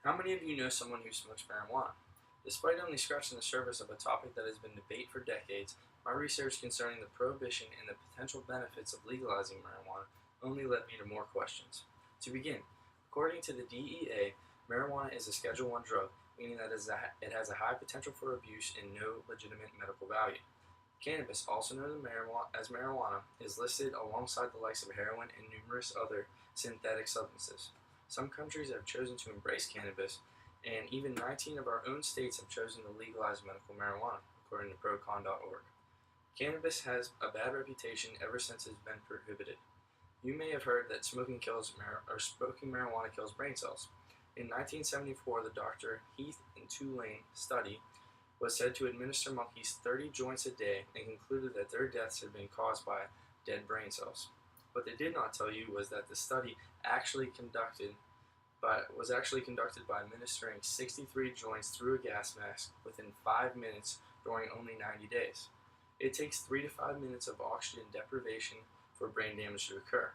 How many of you know someone who smokes marijuana? Despite only scratching the surface of a topic that has been debated for decades, my research concerning the prohibition and the potential benefits of legalizing marijuana only led me to more questions. To begin, according to the DEA, marijuana is a Schedule 1 drug, meaning that it has a high potential for abuse and no legitimate medical value. Cannabis, also known as marijuana, is listed alongside the likes of heroin and numerous other synthetic substances. Some countries have chosen to embrace cannabis, and even 19 of our own states have chosen to legalize medical marijuana, according to procon.org. Cannabis has a bad reputation ever since it's been prohibited. You may have heard that smoking marijuana kills brain cells. In 1974, the Dr. Heath and Tulane study was said to administer monkeys 30 joints a day and concluded that their deaths had been caused by dead brain cells. What they did not tell you was that the study was actually conducted by administering 63 joints through a gas mask within 5 minutes during only 90 days. It takes 3 to 5 minutes of oxygen deprivation for brain damage to occur.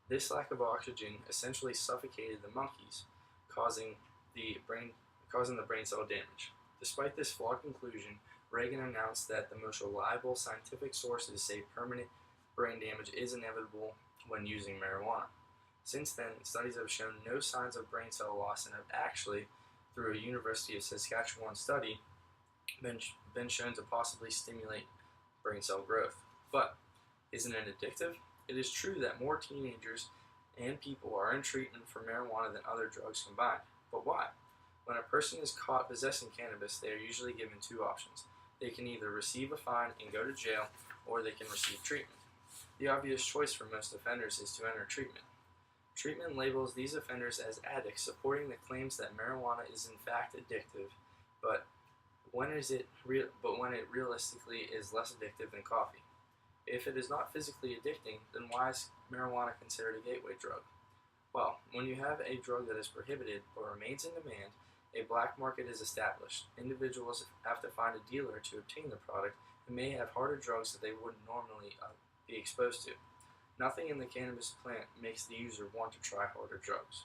This lack of oxygen essentially suffocated the monkeys, causing the brain cell damage. Despite this flawed conclusion, Reagan announced that the most reliable scientific sources say permanent brain damage is inevitable when using marijuana. Since then, studies have shown no signs of brain cell loss and have actually, through a University of Saskatchewan study, been shown to possibly stimulate brain cell growth. But isn't it addictive? It is true that more teenagers and people are in treatment for marijuana than other drugs combined. But why? When a person is caught possessing cannabis, they are usually given two options. They can either receive a fine and go to jail, or they can receive treatment. The obvious choice for most offenders is to enter treatment. Treatment labels these offenders as addicts, supporting the claims that marijuana is in fact addictive, but when it realistically is less addictive than coffee. If it is not physically addicting, then why is marijuana considered a gateway drug? Well, when you have a drug that is prohibited but remains in demand, a black market is established. Individuals have to find a dealer to obtain the product and may have harder drugs that they wouldn't normally be exposed to. Nothing in the cannabis plant makes the user want to try harder drugs.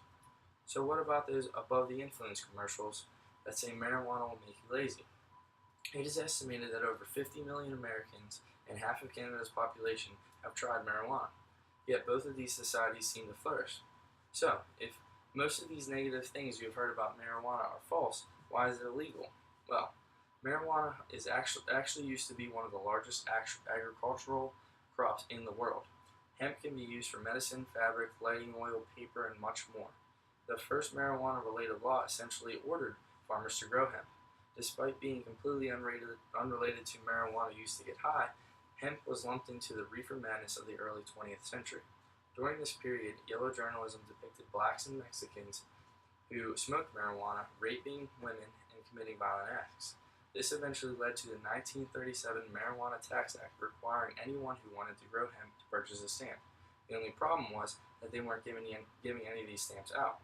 So what about those above the influence commercials that say marijuana will make you lazy? It is estimated that over 50 million Americans and half of Canada's population have tried marijuana. Yet both of these societies seem to flourish. So, if most of these negative things you have heard about marijuana are false, why is it illegal? Well, marijuana is actually used to be one of the largest agricultural crops in the world. Hemp can be used for medicine, fabric, lighting oil, paper, and much more. The first marijuana-related law essentially ordered farmers to grow hemp. Despite being completely unrelated to marijuana use to get high, hemp was lumped into the reefer madness of the early 20th century. During this period, yellow journalism depicted blacks and Mexicans who smoked marijuana, raping women, and committing violent acts. This eventually led to the 1937 Marijuana Tax Act requiring anyone who wanted to grow hemp to purchase a stamp. The only problem was that they weren't giving any of these stamps out.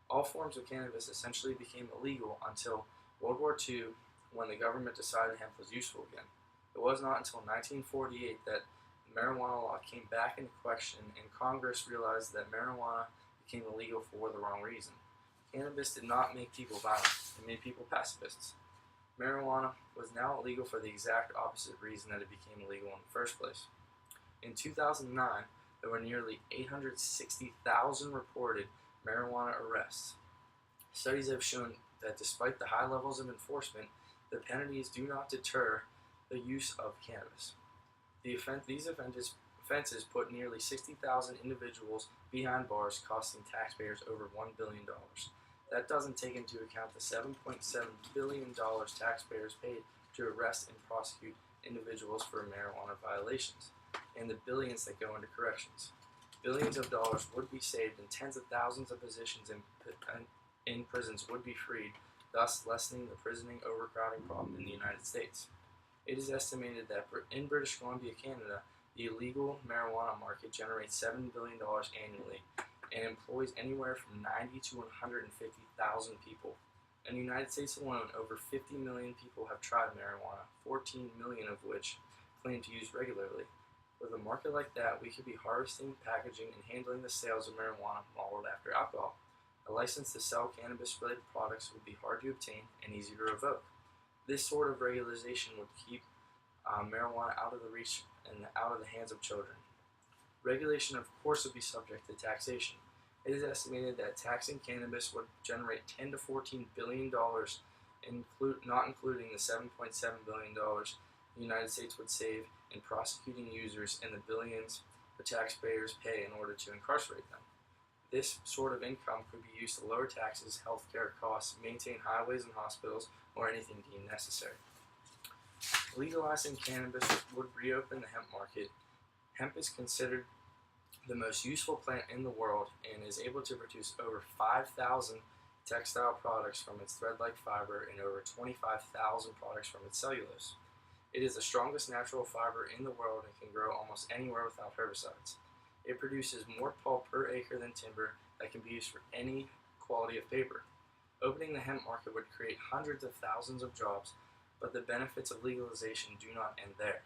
All forms of cannabis essentially became illegal until World War II, when the government decided hemp was useful again. It was not until 1948 that the marijuana law came back into question and Congress realized that marijuana became illegal for the wrong reason. Cannabis did not make people violent, it made people pacifists. Marijuana was now illegal for the exact opposite reason that it became illegal in the first place. In 2009, there were nearly 860,000 reported marijuana arrests. Studies have shown that despite the high levels of enforcement, the penalties do not deter the use of cannabis. These offenses put nearly 60,000 individuals behind bars, costing taxpayers over $1 billion. That doesn't take into account the $7.7 billion taxpayers paid to arrest and prosecute individuals for marijuana violations, and the billions that go into corrections. Billions of dollars would be saved and tens of thousands of positions in prisons would be freed, thus lessening the prisoning overcrowding problem in the United States. It is estimated that in British Columbia, Canada, the illegal marijuana market generates $7 billion annually and employs anywhere from 90 to 150,000 people. In the United States alone, over 50 million people have tried marijuana, 14 million of which claim to use regularly. With a market like that, we could be harvesting, packaging, and handling the sales of marijuana modeled after alcohol. A license to sell cannabis-related products would be hard to obtain and easy to revoke. This sort of regularization would keep marijuana out of the reach and out of the hands of children. Regulation, of course, would be subject to taxation. It is estimated that taxing cannabis would generate $10 to $14 billion, not including the $7.7 billion the United States would save in prosecuting users and the billions the taxpayers pay in order to incarcerate them. This sort of income could be used to lower taxes, healthcare costs, maintain highways and hospitals, or anything deemed necessary. Legalizing cannabis would reopen the hemp market. Hemp is considered the most useful plant in the world and is able to produce over 5,000 textile products from its thread-like fiber and over 25,000 products from its cellulose. It is the strongest natural fiber in the world and can grow almost anywhere without herbicides. It produces more pulp per acre than timber that can be used for any quality of paper. Opening the hemp market would create hundreds of thousands of jobs, but the benefits of legalization do not end there.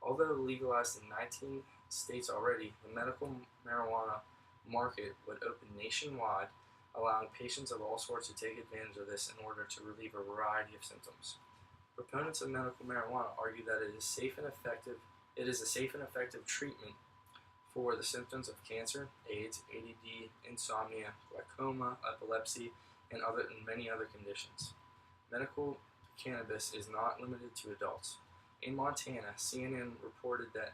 Although legalized in 19 states already, the medical marijuana market would open nationwide, allowing patients of all sorts to take advantage of this in order to relieve a variety of symptoms. Proponents of medical marijuana argue that it is a safe and effective treatment for the symptoms of cancer, AIDS, ADD, insomnia, glaucoma, epilepsy, and many other conditions. Medical cannabis is not limited to adults. In Montana, CNN reported that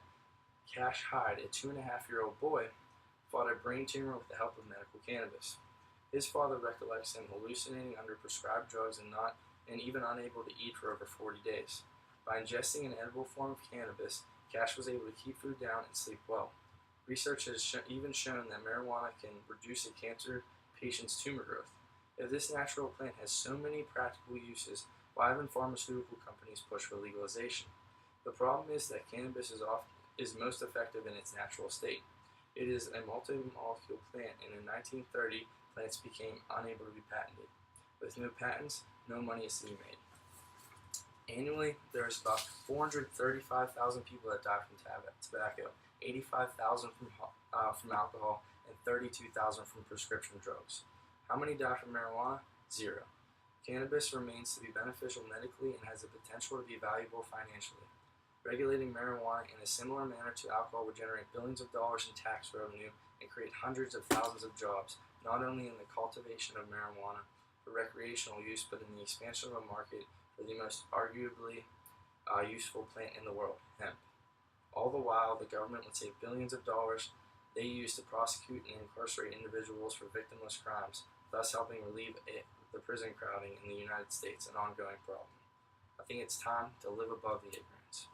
Cash Hyde, a 2.5-year-old boy, fought a brain tumor with the help of medical cannabis. His father recollects him hallucinating under prescribed drugs and even unable to eat for over 40 days. By ingesting an edible form of cannabis, Cash was able to keep food down and sleep well. Research has even shown that marijuana can reduce a cancer patient's tumor growth. If this natural plant has so many practical uses, why haven't pharmaceutical companies pushed for legalization? The problem is that cannabis is most effective in its natural state. It is a multi-molecule plant, and in 1930, plants became unable to be patented. With no patents, no money is to be made. Annually, there's about 435,000 people that die from tobacco, 85,000 from alcohol, and 32,000 from prescription drugs. How many die from marijuana? 0. Cannabis remains to be beneficial medically and has the potential to be valuable financially. Regulating marijuana in a similar manner to alcohol would generate billions of dollars in tax revenue and create hundreds of thousands of jobs, not only in the cultivation of marijuana for recreational use, but in the expansion of a market for the most arguably useful plant in the world, hemp. All the while, the government would save billions of dollars they use to prosecute and incarcerate individuals for victimless crimes, thus helping relieve the prison crowding in the United States, an ongoing problem. I think it's time to live above the ignorance.